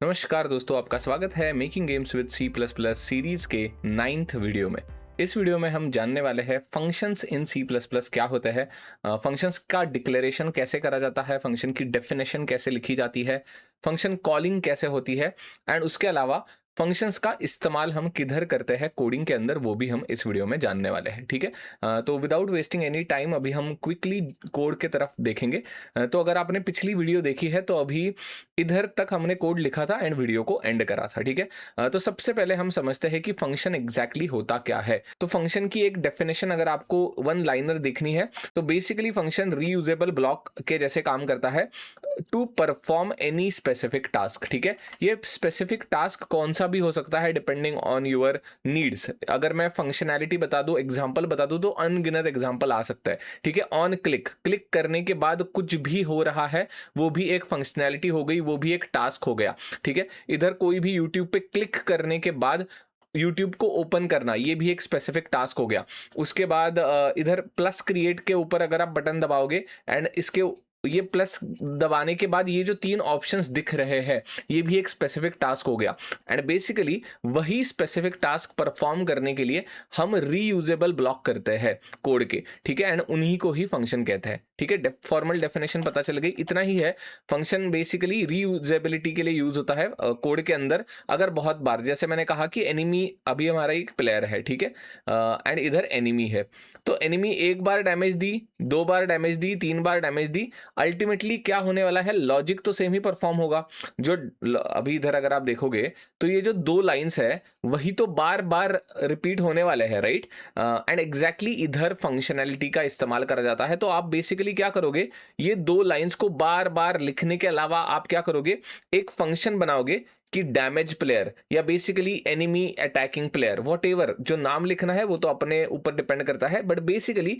नमस्कार दोस्तों, आपका स्वागत है making games with C plus plus series के 9th वीडियो में। इस वीडियो में हम जानने वाले हैं functions in C plus plus क्या होते हैं, फंक्शंस का डिक्लेरेशन कैसे करा जाता है, फंक्शन की डेफिनेशन कैसे लिखी जाती है, फंक्शन कॉलिंग कैसे होती है एंड उसके अलावा फंक्शंस का इस्तेमाल हम किधर करते हैं कोडिंग के अंदर, वो भी हम इस वीडियो में जानने वाले हैं। ठीक है, तो विदाउट वेस्टिंग एनी टाइम अभी हम क्विकली कोड के तरफ देखेंगे। तो अगर आपने पिछली वीडियो देखी है तो अभी इधर तक हमने कोड लिखा था एंड वीडियो को एंड करा था। ठीक है, तो सबसे पहले हम समझते हैं कि फंक्शन एग्जैक्टली होता क्या है। तो फंक्शन की एक डेफिनेशन अगर आपको वन लाइनर देखनी है तो बेसिकली फंक्शन रीयूजेबल ब्लॉक के जैसे काम करता है to perform any specific task. ठीक है, ये स्पेसिफिक टास्क कौन सा भी हो सकता है डिपेंडिंग ऑन योर नीड्स। अगर मैं फंक्शनैलिटी बता दूं, एग्जांपल बता दूं, तो अनगिनत एग्जांपल आ सकता है। ठीक है, ऑन क्लिक, क्लिक करने के बाद कुछ भी हो रहा है वो भी एक फंक्शनैलिटी हो गई, वो भी एक टास्क हो गया। ठीक है, इधर कोई भी यूट्यूब पे क्लिक करने के बाद यूट्यूब को ओपन करना, ये भी एक स्पेसिफिक टास्क हो गया। उसके बाद इधर प्लस क्रिएट के ऊपर अगर आप बटन दबाओगे एंड इसके ये प्लस दबाने के बाद ये जो तीन ऑप्शंस दिख रहे हैं, ये भी एक स्पेसिफिक टास्क हो गया। एंड बेसिकली वही स्पेसिफिक टास्क परफॉर्म करने के लिए हम रीयूजेबल ब्लॉक करते हैं कोड के। ठीक है, एंड उन्हीं को ही फंक्शन कहते हैं। ठीक है, फॉर्मल डेफिनेशन पता चल गई, इतना ही है। फंक्शन बेसिकली रीयूजेबिलिटी के लिए यूज होता है कोड के अंदर। अगर बहुत बार, जैसे मैंने कहा कि एनिमी अभी हमारा एक प्लेयर है, ठीक है, एंड इधर एनिमी है, तो एनिमी एक बार डैमेज दी, दो बार डैमेज दी, तीन बार डैमेज दी, अल्टीमेटली क्या होने वाला है, लॉजिक तो सेम ही परफॉर्म होगा। जो अभी इधर अगर आप देखोगे तो ये जो दो लाइंस है वही तो बार बार रिपीट होने वाले हैं, राइट। एंड एग्जैक्टली इधर फंक्शनैलिटी का इस्तेमाल करा जाता है। तो आप बेसिकली क्या करोगे, ये दो लाइंस को बार बार लिखने के अलावा आप क्या करोगे, एक फंक्शन बनाओगे कि डैमेज प्लेयर या basically enemy attacking player, what ever जो नाम लिखना है वो तो अपने ऊपर डिपेंड करता है, but basically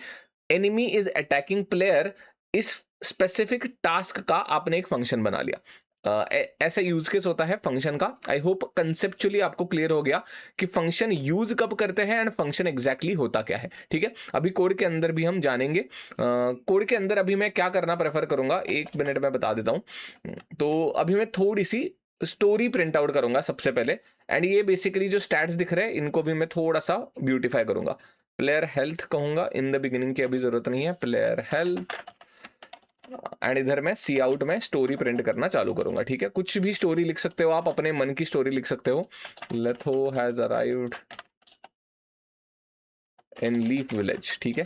enemy is attacking player, इस स्पेसिफिक टास्क का आपने एक फंक्शन बना लिया। ऐसा यूज केस होता है फंक्शन का। आई होप कंसेप्चुअली आपको क्लियर हो गया कि फंक्शन यूज कब करते हैं एंड फंक्शन एग्जैक्टली होता क्या है। ठीक है, अभी कोड के अंदर भी हम जानेंगे। कोड के अंदर अभी मैं क्या करना प्रेफर करूंगा, एक मिनट में बता देता हूं। तो अभी मैं थोड़ी सी स्टोरी प्रिंट आउट करूंगा सबसे पहले, एंड ये बेसिकली जो स्टैट्स दिख रहे हैं इनको भी मैं थोड़ा सा ब्यूटीफाई करूंगा। प्लेयर हेल्थ कहूंगा इन द बिगिनिंग की अभी जरूरत नहीं है, प्लेयर हेल्थ, एंड इधर मैं सी आउट में स्टोरी प्रिंट करना चालू करूंगा। ठीक है, कुछ भी स्टोरी लिख सकते हो आप, अपने मन की स्टोरी लिख सकते हो। लेथो has arrived in leaf village. ठीक है,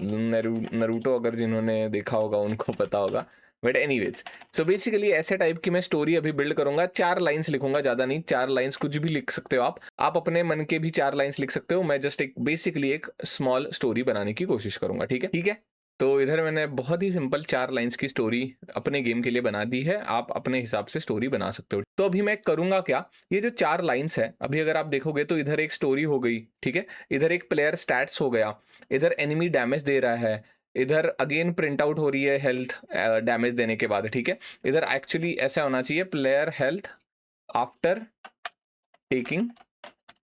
नरूटो अगर जिन्होंने देखा होगा उनको पता होगा, बट एनीवेज। सो बेसिकली ऐसे टाइप की मैं स्टोरी अभी बिल्ड करूंगा। 4 लाइंस लिखूंगा, ज्यादा नहीं, 4 लाइंस, कुछ भी लिख सकते हो आप अपने मन के भी 4 लाइंस लिख सकते हो। मैं जस्ट एक बेसिकली एक स्मॉल स्टोरी बनाने की कोशिश करूंगा। ठीक है, ठीक है। तो इधर मैंने बहुत ही सिंपल 4 लाइंस की स्टोरी अपने गेम के लिए बना दी है, आप अपने हिसाब से स्टोरी बना सकते हो। तो अभी मैं करूंगा क्या, ये जो 4 लाइंस है अभी अगर आप देखोगे तो इधर एक स्टोरी हो गई। ठीक है, इधर एक प्लेयर स्टैट्स हो गया, इधर एनिमी डैमेज दे रहा है, इधर अगेन प्रिंट आउट हो रही है हेल्थ डैमेज देने के बाद। ठीक है, इधर एक्चुअली ऐसा होना चाहिए, player health after taking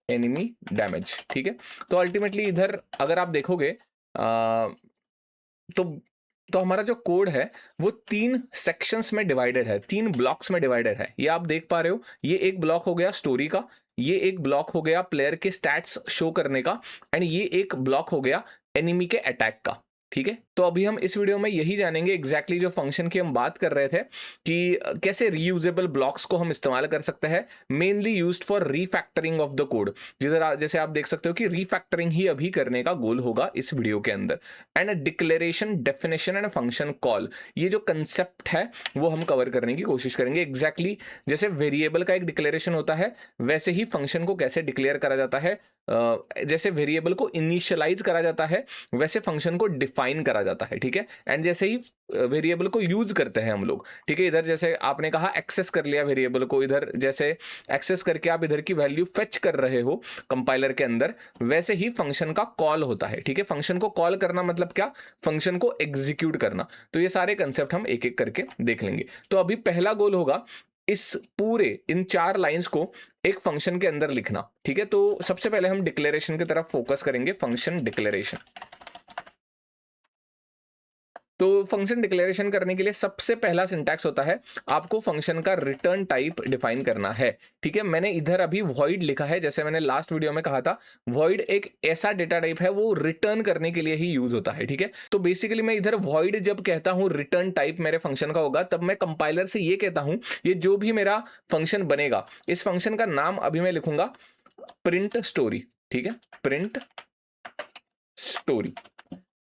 enemy damage. ठीक है, तो अल्टीमेटली इधर अगर आप देखोगे तो तो हमारा जो कोड है वो 3 सेक्शंस में डिवाइडेड है, 3 ब्लॉक्स में डिवाइडेड है। ये आप देख पा रहे हो, ये एक ब्लॉक हो गया स्टोरी का, ये एक ब्लॉक हो गया प्लेयर के स्टैट्स शो करने का, एंड ये एक ब्लॉक हो गया एनिमी के अटैक का। ठीक है, तो अभी हम इस वीडियो में यही जानेंगे एग्जैक्टली जो फंक्शन की हम बात कर रहे थे कि कैसे रीयूजेबल ब्लॉक्स को हम इस्तेमाल कर सकते हैं, mainly used for refactoring of the code. जिधर जैसे आप देख सकते हो कि रीफैक्टरिंग ही अभी करने का गोल होगा इस वीडियो के अंदर। And declaration, definition and function call, ये जो कंसेप्ट है वो हम कवर करने की कोशिश करेंगे। एग्जैक्टली जैसे वेरिएबल का एक डिक्लेरेशन होता है वैसे ही फंक्शन को कैसे डिक्लेयर करा जाता है, जैसे वेरिएबल को इनिशियलाइज करा जाता है वैसे फंक्शन को डिफाइन करा जाता है। ठीक है, एंड जैसे ही वेरिएबल को यूज करते हैं हम लोग। ठीक है, इधर जैसे आपने कहा एक्सेस कर लिया वेरिएबल को, इधर जैसे एक्सेस करके आप इधर की वैल्यू फेच कर रहे हो कंपाइलर के अंदर, वैसे ही फंक्शन का कॉल होता है। ठीक है, फंक्शन को कॉल करना मतलब क्या, फंक्शन को एग्जीक्यूट करना। तो ये सारे कंसेप्ट हम एक एक करके देख लेंगे। तो अभी पहला गोल होगा इस पूरे इन 4 लाइंस को एक फंक्शन के अंदर लिखना। ठीक है, तो सबसे पहले हम डिक्लेरेशन की तरफ फोकस करेंगे, फंक्शन डिक्लेरेशन। तो फंक्शन डिक्लेरेशन करने के लिए सबसे पहला सिंटैक्स होता है, आपको फंक्शन का रिटर्न टाइप डिफाइन करना है। ठीक है, मैंने इधर अभी वॉइड लिखा है, जैसे मैंने लास्ट वीडियो में कहा था, वॉइड एक ऐसा डेटा टाइप है वो रिटर्न करने के लिए ही यूज होता है। ठीक है, तो बेसिकली मैं इधर वॉइड जब कहता हूं रिटर्न टाइप मेरे फंक्शन का होगा, तब मैं कंपाइलर से ये कहता हूं, ये जो भी मेरा फंक्शन बनेगा, इस फंक्शन का नाम अभी मैं लिखूंगा प्रिंट स्टोरी। ठीक है, प्रिंट स्टोरी।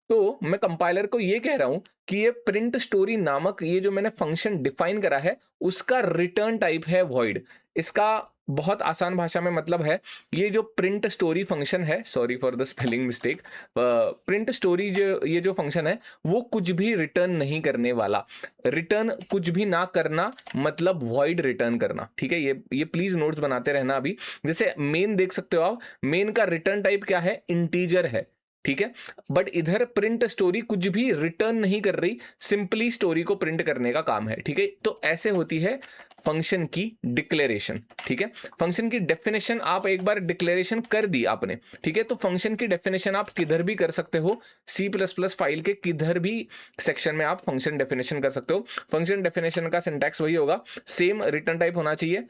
तो मैं कंपाइलर को ये कह रहा हूं कि ये प्रिंट स्टोरी नामक ये जो मैंने फंक्शन डिफाइन करा है, उसका रिटर्न टाइप है वॉइड। इसका बहुत आसान भाषा में मतलब है, ये जो प्रिंट स्टोरी फंक्शन है, sorry for the spelling mistake, print story जो ये जो फंक्शन है वो कुछ भी रिटर्न नहीं करने वाला। रिटर्न कुछ भी ना करना मतलब वॉइड रिटर्न करना। ठीक है, ये प्लीज नोट्स बनाते रहना। अभी जैसे मेन देख सकते हो आप, मेन का रिटर्न टाइप क्या है, इंटीजर है। ठीक है, बट इधर प्रिंट स्टोरी कुछ भी रिटर्न नहीं कर रही, सिंपली स्टोरी को प्रिंट करने का काम है। ठीक है, तो ऐसे होती है फंक्शन की डिक्लेरेशन। ठीक है, फंक्शन की डेफिनेशन आप एक बार डिक्लेरेशन कर दी आपने, ठीक है, तो फंक्शन की डेफिनेशन आप किधर भी कर सकते हो, सी प्लस प्लस फाइल के किधर भी सेक्शन में आप फंक्शन डेफिनेशन कर सकते हो। फंक्शन डेफिनेशन का सिंटैक्स वही होगा, सेम रिटर्न टाइप होना चाहिए,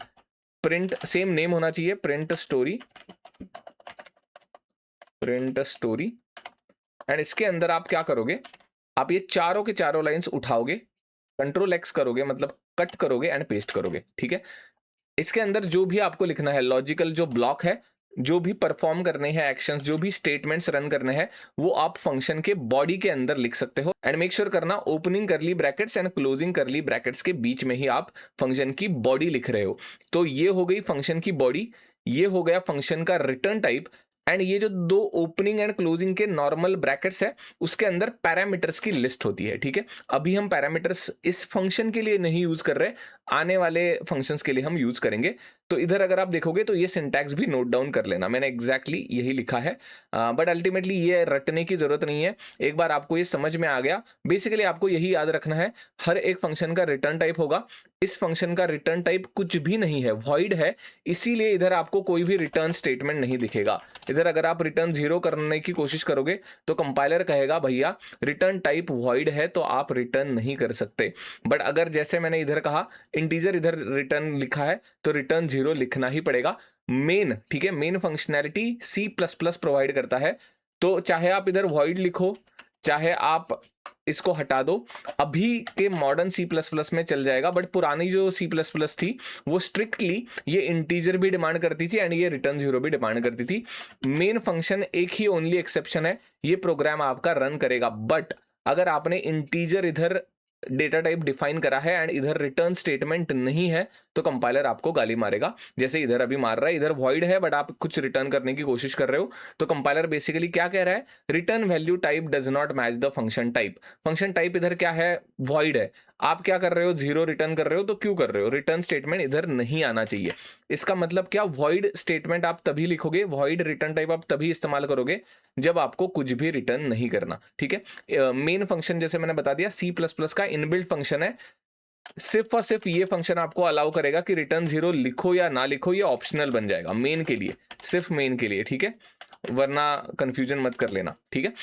प्रिंट सेम नेम होना चाहिए, प्रिंट स्टोरी। एंड इसके अंदर आप क्या करोगे, आप ये चारों के चारों लाइंस उठाओगे, कंट्रोल एक्स करोगे, मतलब कट करोगे एंड पेस्ट करोगे। ठीक है, इसके अंदर जो भी आपको लिखना है, लॉजिकल जो ब्लॉक है, जो भी परफॉर्म करने हैं एक्शंस, जो भी स्टेटमेंट्स रन करने हैं, वो आप फंक्शन के बॉडी के अंदर लिख सकते हो। एंड मेक श्योर करना ओपनिंग करली ब्रैकेट्स एंड क्लोजिंग करली ब्रैकेट्स के बीच में ही आप फंक्शन की बॉडी लिख रहे हो। तो ये हो गई फंक्शन की बॉडी, ये हो गया फंक्शन का रिटर्न टाइप। एंड ये जो दो ओपनिंग एंड क्लोजिंग के नॉर्मल ब्रैकेट्स है, उसके अंदर पैरामीटर्स की लिस्ट होती है। ठीक है, अभी हम पैरामीटर्स इस फंक्शन के लिए नहीं यूज कर रहे, आने वाले फंक्शंस के लिए हम यूज करेंगे। तो इधर अगर आप देखोगे तो ये सिंटैक्स भी नोट डाउन कर लेना, मैंने एग्जैक्टली यही लिखा है, बट अल्टीमेटली ये रटने की जरूरत नहीं है। एक बार आपको ये समझ में आ गया, बेसिकली आपको यही याद रखना है, हर एक फंक्शन का रिटर्न टाइप होगा। इस फंक्शन का रिटर्न टाइप कुछ भी नहीं है, वॉइड है, इसीलिए इधर आपको कोई भी रिटर्न स्टेटमेंट नहीं दिखेगा। इधर अगर आप रिटर्न 0 करने की कोशिश करोगे तो कंपाइलर कहेगा भैया रिटर्न टाइप वॉइड है, तो आप रिटर्न नहीं कर सकते। बट अगर जैसे मैंने इधर कहा, इंटीजर इधर रिटर्न लिखा है, तो रिटर्न 0 लिखना ही पड़ेगा। मेन, ठीक है, main functionality C plus plus provide करता है, तो चाहे आप इधर वॉइड लिखो, चाहे आप इसको हटा दो, अभी के मॉडर्न सी प्लस प्लस में चल जाएगा, बट पुरानी जो सी प्लस प्लस थी वो स्ट्रिक्टली ये इंटीजर भी डिमांड करती थी एंड ये रिटर्न 0 भी डिमांड करती थी। मेन फंक्शन एक ही ओनली एक्सेप्शन है, ये प्रोग्राम आपका रन करेगा, बट अगर आपने इंटीजर इधर डेटा टाइप डिफाइन करा है एंड इधर रिटर्न स्टेटमेंट नहीं है, तो कंपाइलर आपको गाली मारेगा, जैसे इधर अभी मार रहा है। इधर वॉइड है बट आप कुछ रिटर्न करने की कोशिश कर रहे हो, तो कंपाइलर बेसिकली क्या कह रहा है, return value type does not match the function type. Function type इधर क्या है, वॉइड है, आप क्या कर रहे हो, 0 रिटर्न कर रहे हो, तो क्यों कर रहे हो, रिटर्न स्टेटमेंट इधर नहीं आना चाहिए। इसका मतलब क्या, वॉइड स्टेटमेंट आप तभी लिखोगे, वॉइड रिटर्न टाइप आप तभी इस्तेमाल करोगे जब आपको कुछ भी रिटर्न नहीं करना। ठीक है, मेन फंक्शन जैसे मैंने बता दिया सी प्लस प्लस का इनबिल्ट फंक्शन है, सिर्फ और सिर्फ ये फंक्शन आपको अलाउ करेगा कि रिटर्न 0 लिखो या ना लिखो, ये ऑप्शनल बन जाएगा मेन के लिए, सिर्फ मेन के लिए। ठीक है, वरना कंफ्यूजन मत कर लेना। ठीक है,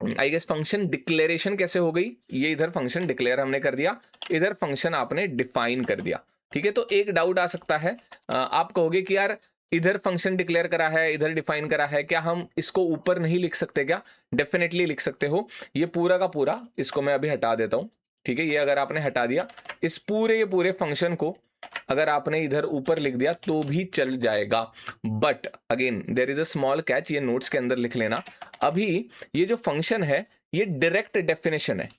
आई गेस फंक्शन डिक्लेरेशन कैसे हो गई, ये इधर फंक्शन डिक्लेयर हमने कर दिया, इधर फंक्शन आपने डिफाइन कर दिया। ठीक है, तो एक डाउट आ सकता है, आप कहोगे कि यार इधर फंक्शन डिक्लेयर करा है, इधर डिफाइन करा है, क्या हम इसको ऊपर नहीं लिख सकते क्या? डेफिनेटली लिख सकते हो, ये पूरा का पूरा, इसको मैं अभी हटा देता हूं। ठीक है, ये अगर आपने हटा दिया, इस ये पूरे फंक्शन को अगर आपने इधर ऊपर लिख दिया तो भी चल जाएगा, but again there is a small catch, ये नोट्स के अंदर लिख लेना। अभी ये जो फंक्शन है ये डायरेक्ट डेफिनेशन है,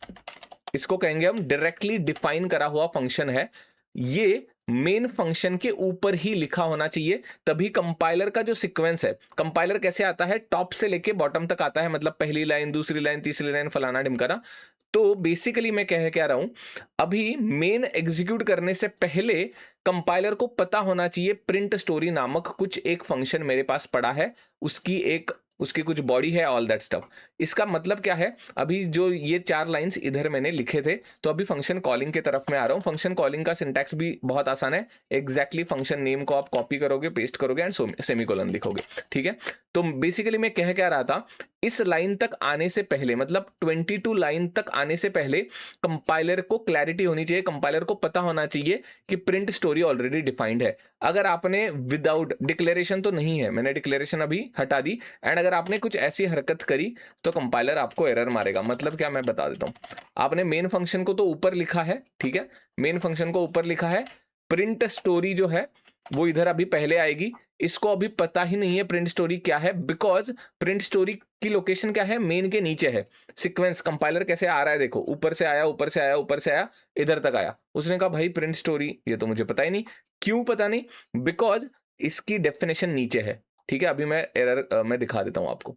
इसको कहेंगे हम डायरेक्टली डिफाइन करा हुआ फंक्शन है, ये मेन फंक्शन के ऊपर ही लिखा होना चाहिए, तभी कंपाइलर का जो सीक्वेंस है, कंपाइलर कैसे आता है, टॉप से लेके बॉटम तक आता है, मतलब पहली लाइन, दूसरी लाइन, तीसरी लाइन, फलाना ढिमकाना। तो बेसिकली मैं कह क्या रहा हूं, अभी मेन एग्जीक्यूट करने से पहले कंपाइलर को पता होना चाहिए प्रिंट स्टोरी नामक कुछ एक फंक्शन मेरे पास पड़ा है, उसकी एक उसकी कुछ बॉडी है, ऑल दैट स्टफ। इसका मतलब क्या है, अभी जो ये 4 लाइंस इधर मैंने लिखे थे, तो अभी फंक्शन कॉलिंग की तरफ मैं आ रहा हूँ। फंक्शन कॉलिंग का सिंटैक्स भी बहुत आसान है। एग्जैक्टली फंक्शन नेम को आप कॉपी करोगे, पेस्ट करोगे एंड सेमीकोलन लिखोगे, ठीक है। तो बेसिकली मैं कह क्या रहा था, इस लाइन तक आने से पहले, मतलब 22 लाइन तक आने से पहले कंपाइलर को क्लैरिटी होनी चाहिए, कंपाइलर को पता होना चाहिए कि प्रिंट स्टोरी ऑलरेडी डिफाइंड है। अगर आपने विदाउट डिक्लेरेशन, तो नहीं है, मैंने डिक्लेरेशन अभी हटा दी, एंड अगर आपने कुछ ऐसी हरकत करी तो कंपाइलर आपको एरर मारेगा। मतलब क्या, मैं बता देता हूं। आपने मेन फंक्शन को तो ऊपर लिखा है, ठीक है, मेन फंक्शन को ऊपर लिखा है, प्रिंट स्टोरी जो है वो इधर अभी पहले आएगी। इसको अभी पता ही नहीं है प्रिंट स्टोरी क्या है, बिकॉज प्रिंट स्टोरी की लोकेशन क्या है, मेन के नीचे है। सीक्वेंस कंपाइलर कैसे आ रहा है देखो, ऊपर से आया, ऊपर से आया, ऊपर से आया, इधर तक आया। उसने कहा भाई प्रिंट स्टोरी, ये तो मुझे पता ही नहीं। क्यों पता नहीं? बिकॉज इसकी डेफिनेशन नीचे है, ठीक है। अभी मैं एरर मैं दिखा देता हूं आपको।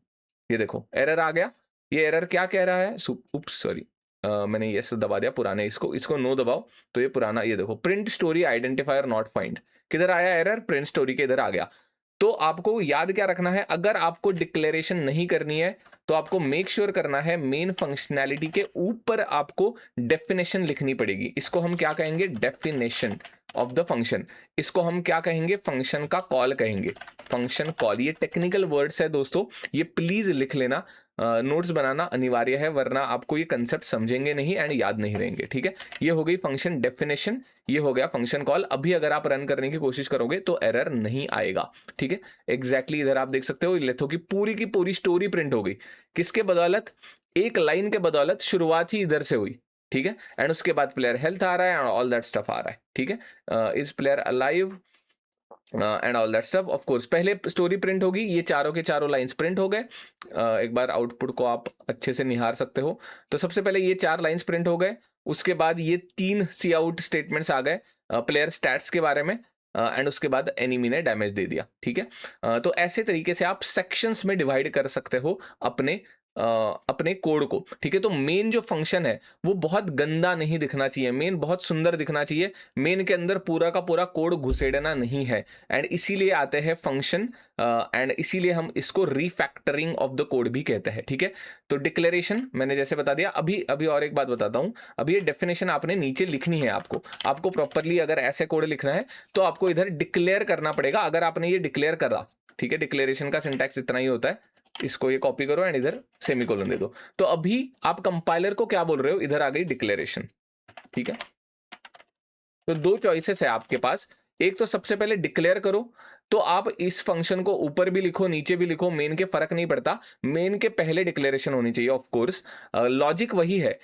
ये देखो एरर आ गया। ये एरर क्या कह रहा है, उप्स सॉरी, मैंने ये दबा दिया पुराने, इसको नो दबाओ। तो ये पुराना, ये देखो, print story identifier not find, किधर आया एरर, प्रिंट स्टोरी के इधर आ गया। तो आपको याद क्या रखना है, अगर आपको डिक्लेरेशन नहीं करनी है तो आपको मेक श्योर करना है मेन फंक्शनैलिटी के ऊपर आपको डेफिनेशन लिखनी पड़ेगी। इसको हम क्या कहेंगे, डेफिनेशन ऑफ द फंक्शन। इसको हम क्या कहेंगे, फंक्शन का कॉल कहेंगे, फंक्शन कॉल। ये टेक्निकल वर्ड्स है दोस्तों, ये प्लीज लिख लेना, नोट्स बनाना अनिवार्य है, वरना आपको ये कंसेप्ट समझेंगे नहीं एंड याद नहीं रहेंगे, ठीक है। ये हो गई फंक्शन डेफिनेशन, ये हो गया फंक्शन कॉल। अभी अगर आप रन करने की कोशिश करोगे तो एरर नहीं आएगा, ठीक है। एग्जैक्टली इधर आप देख सकते हो, लेथो की पूरी स्टोरी प्रिंट हो गई। किसके बदौलत, एक लाइन के बदौलत। शुरुआत ही इधर से हुई, ठीक है, एंड उसके बाद प्लेयर हेल्थ आ रहा है एंड ऑल दैट स्टफ आ रहा है, ठीक है। Is player alive and all that stuff. Of course पहले स्टोरी प्रिंट होगी, ये चारों के चारों लाइंस प्रिंट हो गए। एक बार आउटपुट को आप अच्छे से निहार सकते हो। तो सबसे पहले ये 4 लाइंस प्रिंट हो गए, उसके बाद ये 3 सी आउट स्टेटमेंट्स आ गए प्लेयर स्टैट्स के बारे में, एंड उसके बाद एनिमी ने डैमेज दे दिया, ठीक है। तो ऐसे तरीके से आप सेक्शंस में डिवाइड कर सकते हो अपने कोड को, ठीक है। तो मेन जो फंक्शन है वो बहुत गंदा नहीं दिखना चाहिए, मेन बहुत सुंदर दिखना चाहिए। मेन के अंदर पूरा का पूरा कोड घुसेड़ना नहीं है, एंड इसीलिए आते हैं फंक्शन, एंड इसीलिए हम इसको रीफैक्टरिंग ऑफ द कोड भी कहते हैं, ठीक है। तो डिक्लेरेशन मैंने जैसे बता दिया। अभी और एक बात बताता हूं, अभी ये डेफिनेशन आपने नीचे लिखनी है। आपको प्रॉपरली अगर ऐसे कोड लिखना है तो आपको इधर डिक्लेयर करना पड़ेगा। अगर आपने ये डिक्लेयर करा, ठीक है, डिक्लेरेशन का सिंटैक्स इतना ही होता है। इसको ये कॉपी करो एंड इधर सेमीकोलन दे दो। तो अभी आप कंपाइलर को क्या बोल रहे हो, इधर आ गई डिक्लेरेशन, ठीक है। तो 2 चॉइसेस है आपके पास। एक तो सबसे पहले डिक्लेयर करो, तो आप इस फंक्शन को ऊपर भी लिखो नीचे भी लिखो, मेन के फर्क नहीं पड़ता, मेन के पहले डिक्लेरेशन होनी चाहिए। ऑफ कोर्स लॉजिक वही है।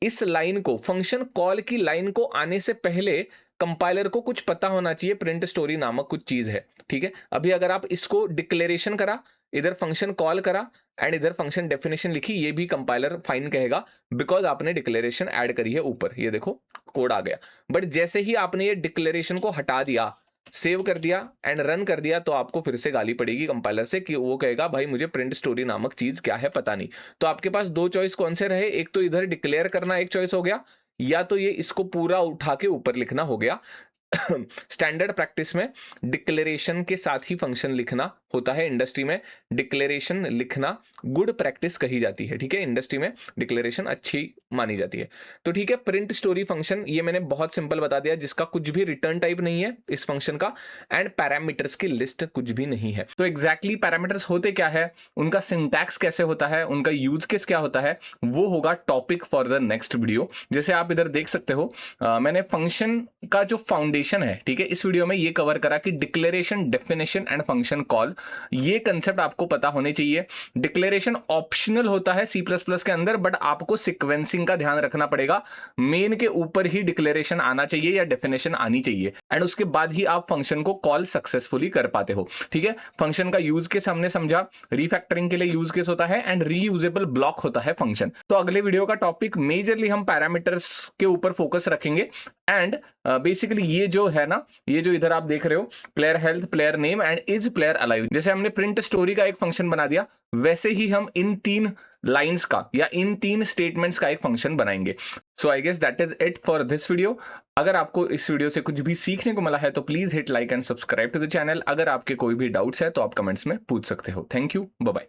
इस लाइन को, फंक्शन कॉल की लाइन को आने से पहले कंपाइलर को कुछ पता होना चाहिए, प्रिंट स्टोरी नामक कुछ चीज है, ठीक है। अभी अगर आप इसको डिक्लेरेशन करा, इधर फंक्शन कॉल करा एंड इधर फंक्शन डेफिनेशन लिखी, ये भी कंपाइलर फाइन कहेगा, बिकॉज आपने डिक्लेरेशन ऐड करी है ऊपर। ये देखो कोड आ गया। बट जैसे ही आपने ये डिक्लेरेशन को हटा दिया, सेव कर दिया एंड रन कर दिया, तो आपको फिर से गाली पड़ेगी कंपाइलर से, कि वो कहेगा भाई मुझे प्रिंट स्टोरी नामक चीज क्या है पता नहीं। तो आपके पास 2 चॉइस कौन से रहे, एक तो इधर डिक्लेयर करना एक चॉइस हो गया, या तो ये इसको पूरा उठा के ऊपर लिखना हो गया। स्टैंडर्ड प्रैक्टिस में डिक्लेरेशन के साथ ही फंक्शन लिखना होता है। इंडस्ट्री में डिक्लेरेशन लिखना गुड प्रैक्टिस कही जाती है, ठीक है। इंडस्ट्री में डिक्लेरेशन अच्छी मानी जाती है। तो ठीक है, प्रिंट स्टोरी फंक्शन ये मैंने बहुत सिंपल बता दिया, जिसका कुछ भी रिटर्न टाइप नहीं है इस फंक्शन का, एंड पैरामीटर्स की लिस्ट कुछ भी नहीं है। तो एग्जैक्टली पैरामीटर्स होते क्या है, उनका सिंटैक्स कैसे होता है, उनका यूज केस क्या होता है, वो होगा topic for the next video. जैसे आप इधर देख सकते हो, मैंने फंक्शन का जो फाउंडेशन है, ठीक है, इस वीडियो में ये कवर करा कि declaration, definition and function call, ये कंसेप्ट आपको पता होने चाहिए। डिक्लेरेशन ऑप्शनल होता है सी प्लस प्लस के अंदर, बट आपको सीक्वेंसिंग का ध्यान रखना पड़ेगा। मेन के ऊपर ही डिक्लेरेशन आना चाहिए या डेफिनेशन आनी चाहिए, एंड उसके बाद ही आप फंक्शन को कॉल सक्सेसफुली कर पाते हो, ठीक है। फंक्शन का यूज केस हमने समझा, रीफैक्टरिंग के लिए यूज केस होता है एंड रीयूजेबल ब्लॉक होता है फंक्शन। तो अगले वीडियो का टॉपिक मेजरली हम पैरामीटर्स के ऊपर फोकस रखेंगे, एंड बेसिकली ये जो है ना, ये जो इधर आप देख रहे हो, player health, player name and is player alive, जैसे हमने प्रिंट स्टोरी का एक फंक्शन बना दिया, वैसे ही हम इन 3 लाइंस का या इन 3 स्टेटमेंट्स का एक फंक्शन बनाएंगे। So I guess that is it for this video. अगर आपको इस वीडियो से कुछ भी सीखने को मिला है तो please hit like and subscribe to the channel. अगर आपके कोई भी डाउट्स है तो आप कमेंट्स में पूछ सकते हो। Thank you, bye bye.